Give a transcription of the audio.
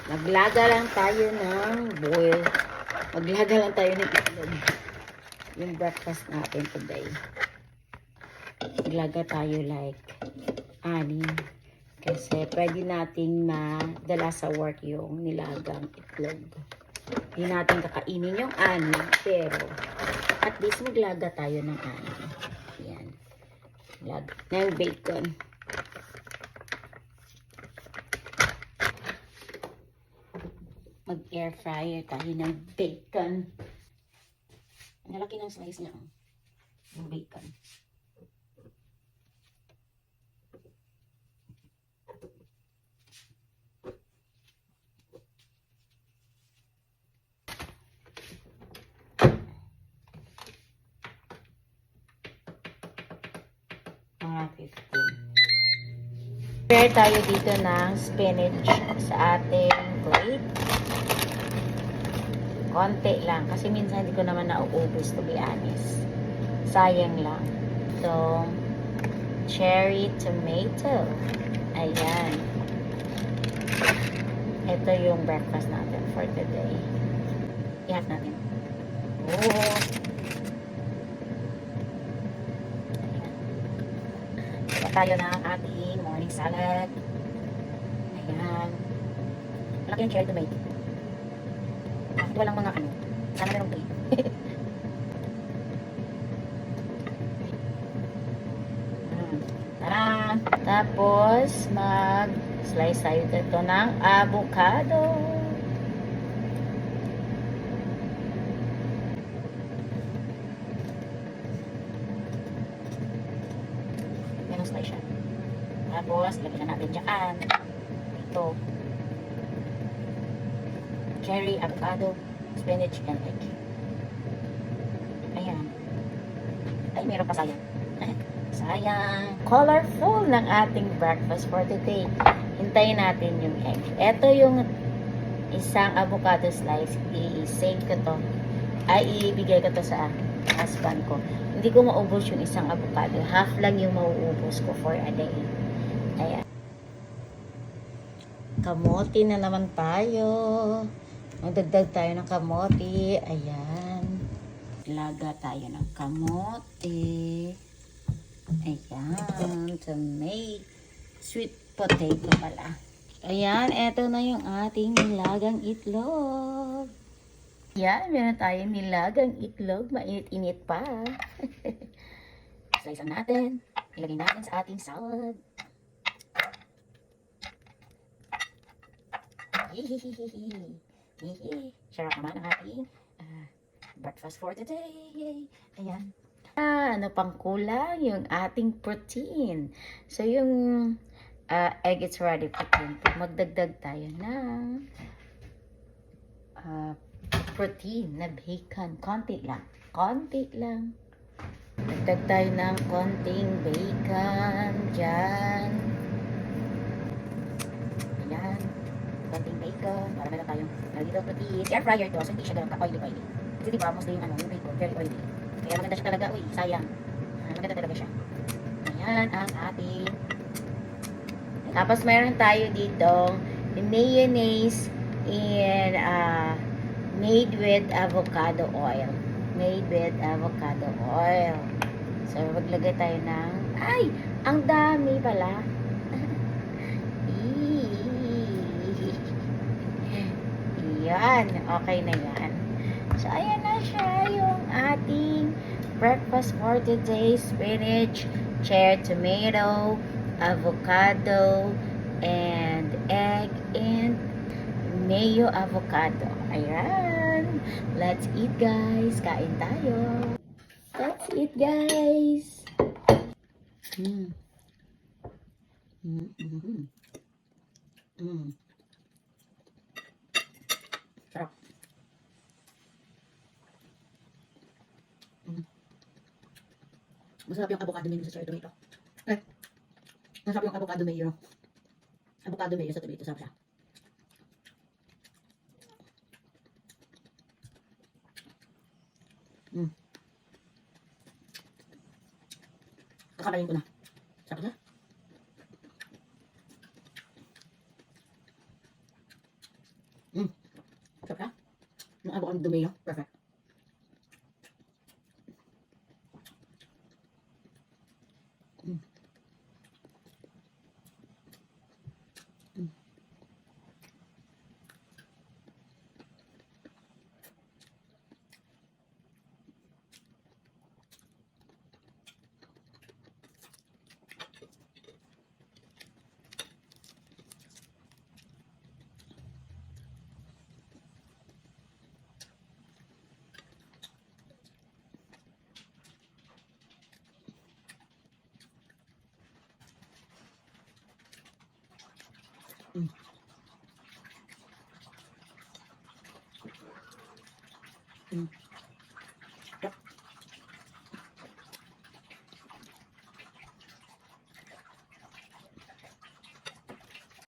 Maglaga lang tayo ng boil. Maglaga lang tayo ng itlog. Yung breakfast natin today. Maglaga tayo like 6. Kasi pwede nating madala sa work yung nilagang itlog. Hindi natin kakainin yung 6. Pero at least maglaga tayo ng 6. Yan. Laga ng bacon. Mag-air fryer tayo ng bacon. Ang laki ng slice niya. Yung bacon. Mga 15. Prepare tayo dito ng spinach sa ating plate. Konti lang. Kasi minsan hindi ko naman nauubos, to be honest. Sayang lang. So, cherry tomato. Ayan. Ito yung breakfast natin for today. Ihat natin. Oh. Ayan. Ito tayo ng ating morning salad. Ayan. Malaki yung cherry tomato. Walang mga ano. Sana meron kayo. Tara! Tapos, mag-slice tayo dito ng avocado. Ganun slice siya. Tapos, lagyan na natin dyan. Ito. Cherry, avocado, spinach, and egg. Ayan. Ay, meron pa sayang. Sayang. Colorful ng ating breakfast for today. Hintayin natin yung egg. Ito yung isang avocado slice. I-save ko to. Ay, ibigay ko to sa husband ko. Hindi ko maubos yung isang avocado. Half lang yung mauubos ko for a day. Ayan. Kamote na naman tayo. Magdagdag tayo ng kamote. Ayan. Laga tayo ng kamote. Ayan. Tomato. Sweet potato pala. Ayan. Eto na yung ating nilagang itlog. Ayan. Meron tayong nilagang itlog. Mainit-init pa. Slice natin. Ilagay natin sa ating salad. Sarap naman ang ating breakfast for today. Ayan. Ano pang kulang? Yung ating protein. So, yung egg is ready protein. Magdagdag tayo ng protein na bacon. Konti lang. Konti lang. Dagdag tayo ng konting bacon. Diyan. Ayan. Konting bacon. Para meron tayong dito protein. Air fryer to. So, hindi siya ganun ka-oily. Kasi diba, mostly yung bacon, very oily. Kaya maganda siya talaga. Uy, sayang. Maganda talaga siya. Ayan ang ating. Tapos, meron tayo dito mayonnaise in made with avocado oil. Made with avocado oil. So, maglagay tayo ng, ay, ang dami pala. Yan, okay na yan. So, ayan na siya yung ating breakfast for today. Spinach, cherry tomato, avocado, and egg, and mayo avocado. Ayan. Let's eat, guys. Kain tayo. Let's eat, guys. Sarap. Masarap yung avocado mayo sa cherry tomato. Eh, masarap yung avocado mayo. Avocado mayo sa tomato. Sarap siya. Kakalayin ko na. Sarap na. Sarap na. Naabo kang dumi yun. Perfect. Mm. Mm. Mm. Mm.